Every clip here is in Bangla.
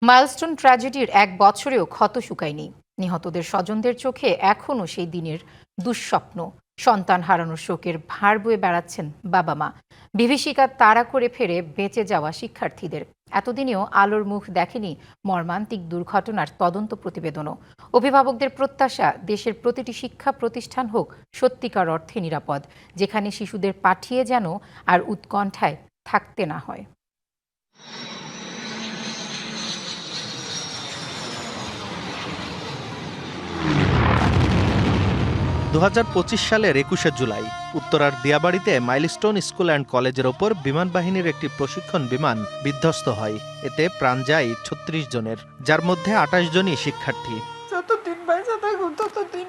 মাইলস্টোন ট্র্যাজেডির ১ বছরেও ক্ষত শুকায়নি। নিহতদের স্বজনদের চোখে এখনও সেই দিনের দুঃস্বপ্ন। সন্তান হারানোর শোকের ভার বয়ে বেড়াচ্ছেন বাবা মা। বিভীষিকা তাড়া করে ফেরে বেঁচে যাওয়া শিক্ষার্থীদের। এতদিনেও আলোর মুখ দেখেনি মর্মান্তিক দুর্ঘটনার তদন্ত প্রতিবেদনও। অভিভাবকদের প্রত্যাশা, দেশের প্রতিটি শিক্ষা প্রতিষ্ঠান হোক সত্যিকার অর্থে নিরাপদ, যেখানে শিশুদের পাঠিয়ে যেন আর উৎকণ্ঠায় থাকতে না হয়। ২০২৫ সালের ২১শে জুলাই উত্তরার দিয়াবাড়িতে মাইলস্টোন স্কুল অ্যান্ড কলেজের ওপর বিমান বাহিনীর একটি প্রশিক্ষণ বিমান বিধ্বস্ত হয়। এতে প্রাণ যায় ৩৬ জনের, যার মধ্যে ২৮ জনই শিক্ষার্থী। যতদিন বাইসা থাকুন ততদিন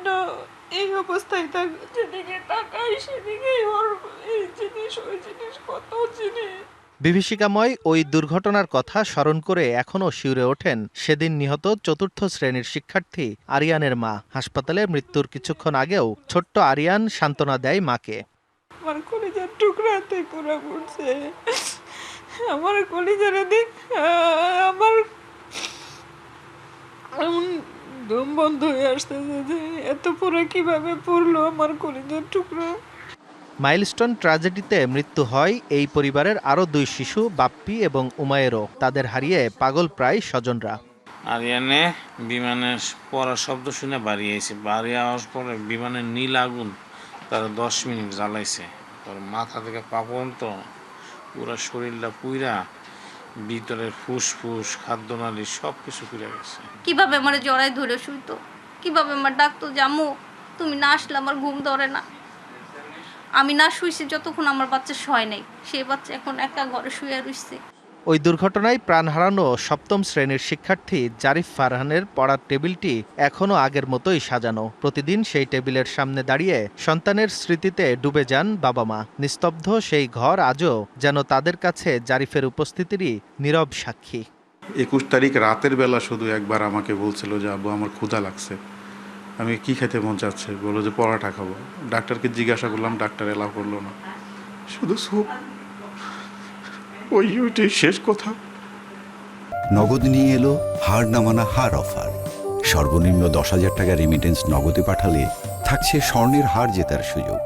এই অবস্থায় থাকুন, যেদিকে তাকাই সেদিকে ওর এই জিনিস ওই জিনিস কত জিনিস। বিভীষিকাময় ওই দুর্ঘটনার কথা স্মরণ করে এখনও শিউরে ওঠেন সেদিন নিহত ৪র্থ শ্রেণীর শিক্ষার্থী আরিয়ানের মা। হাসপাতালে মৃত্যুর কিছুক্ষণ আগেও ছোট্ট আরিয়ান সান্ত্বনা দেয় মাকে। আমার কলিজার টুকরাতে পুরো পড়ছে, আমার কলিজার দিক আমার দম বন্ধ হয়ে আসতেছে যে এত পুরো কিভাবে পড়লো আমার কলিজার টুকরা। মাইলস্টোন ট্র্যাজেডিতে মৃত্যু হয় এই পরিবারের আরও ২ শিশু বাপ্পি এবং উমায়েরও। তাদের হারিয়ে পাগল প্রায় স্বজনরা। আরিয়ানে বিমানের পড়ার শব্দ শুনে বাড়ি আইছে। বাড়ি আওয়ার পরে বিমানের নীল আগুন তারা 10 মিনিট জ্বালাইছে। তোর মাথা থেকে পা পর্যন্ত পুরো শরীরটা পুইরা, ভিতরের ফুসফুস খাদ্যনালী সব কিছু পুড়ে গেছে। কিভাবে আমার জড়াই ধরে শুইতো, কিভাবে আমার ডাকতো জামু, তুমি না আসলে আমার ঘুম ধরে না। আমি না শুইছি যতক্ষণ আমার বাচ্চা শয় নেই, সেই বাচ্চা এখন একা ঘরে শুয়ে রইছে। ওই দুর্ঘটনায় প্রাণ হারানো ৭ম শ্রেণীর শিক্ষার্থী জারিফ ফারহানের পড়ার টেবিলটি এখনও আগের মতোই সাজানো। প্রতিদিন সেই টেবিলের সামনে দাঁড়িয়ে সন্তানের স্মৃতিতে ডুবে যান বাবা মা। নিস্তব্ধ সেই ঘর আজও যেন তাদের কাছে জারিফের উপস্থিতিরই নীরব সাক্ষী। ২১ তারিখ রাতের বেলা শুধু একবার আমাকে বলছিল যে আব্বু আমার ক্ষুধা লাগছে। আমি কি খেতে মন চাচ্ছে, বললো যে পরোটা খাবো। ডাক্তারকে জিজ্ঞাসা করলাম, ডাক্তার এলাও করলো না, শুধু স্যুপ। ওইটাই শেষ কথা। নগদ নিয়ে এলো হার না মানা হার অফার। সর্বনিম্ন ১০,০০০ টাকা রেমিটেন্স নগদে পাঠালে থাকছে স্বর্ণের হার জেতার সুযোগ।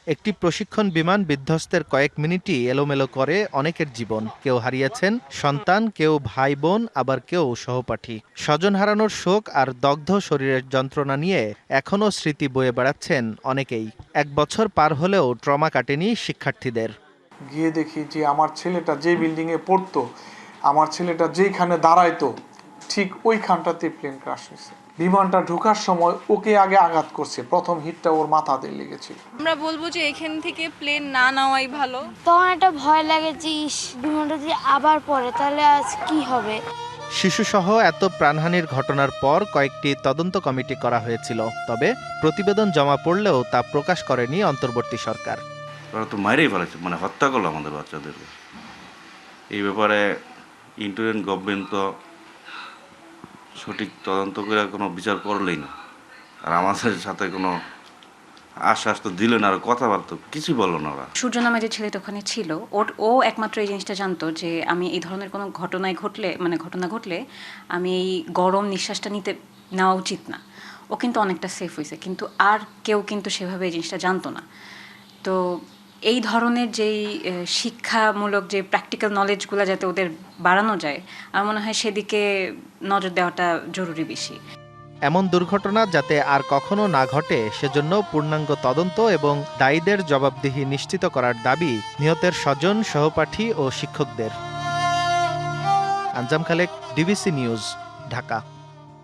একটি প্রশিক্ষণ বিমান বিধ্বস্তের কয়েক মিনিটই এলোমেলো করে অনেকের জীবন। কেউ হারিয়েছেন সন্তান, কেউ ভাই বোন, আবার কেউ সহপাঠী। স্বজন হারানোর শোক আর দগ্ধ শরীরের যন্ত্রণা নিয়ে এখনও স্মৃতি বয়ে বেড়াচ্ছেন অনেকেই। ১ বছর পার হলেও ট্রমা কাটেনি শিক্ষার্থীদের। গিয়ে দেখি যে আমার ছেলেটা যে বিল্ডিংয়ে পড়তো, আমার ছেলেটা যেইখানে দাঁড়াইতো ঠিক ওইখানটাতে প্লেন ক্রাশ হয়েছে। বিমানটা ঢোকার সময় ওকে আগে আঘাত করছে, প্রথম হিটটা ওর মাথাতে লেগেছিল। আমরা বলবো যে এখান থেকে প্লেন না নেওয়াই ভালো। তখন একটা ভয় লাগে যে বিমানটা যদি আবার পড়ে তাহলে আজ কি হবে। শিশুসহ এত প্রাণহানির ঘটনার পর কয়েকটি তদন্ত কমিটি করা হয়েছিল, তবে প্রতিবেদন জমা পড়লেও তা প্রকাশ করেনি অন্তর্বর্তী সরকার। ওরা তো মাইরেই ফেলেছে, মানে হত্যা করলো আমাদের বাচ্চাদেরকে। এই ব্যাপারে ইন্টারিম গভর্নমেন্ট তো সঠিক তদন্ত করে কোনো বিচার করলেই না, আর আমাদের সাথে কোনো আশ্বাস তো দিল না, আর কথাবার্তা কিছুই বললো না ওরা। সূর্য নামে যে ছেলেটা ওখানে ছিল, ও একমাত্র এই জিনিসটা জানতো যে আমি এই ধরনের কোনো ঘটনা ঘটলে আমি এই গরম নিঃশ্বাসটা নেওয়া উচিত না। ও কিন্তু অনেকটা সেফ হয়েছে, কিন্তু আর কেউ কিন্তু সেভাবে এই জিনিসটা জানতো না। তো এই ধরনের যেই শিক্ষামূলক যে প্র্যাকটিক্যাল নলেজগুলো যাতে ওদের বাড়ানো যায়, আমার মনে হয় সেদিকে নজর দেওয়াটা জরুরি বেশি। এমন দুর্ঘটনা যাতে আর কখনো না ঘটে সেজন্য পূর্ণাঙ্গ তদন্ত এবং দায়ীদের জবাবদিহি নিশ্চিত করার দাবি নিহতের স্বজন, সহপাঠী ও শিক্ষকদের। আঞ্জাম খালেক, ডিবিসি নিউজ, ঢাকা।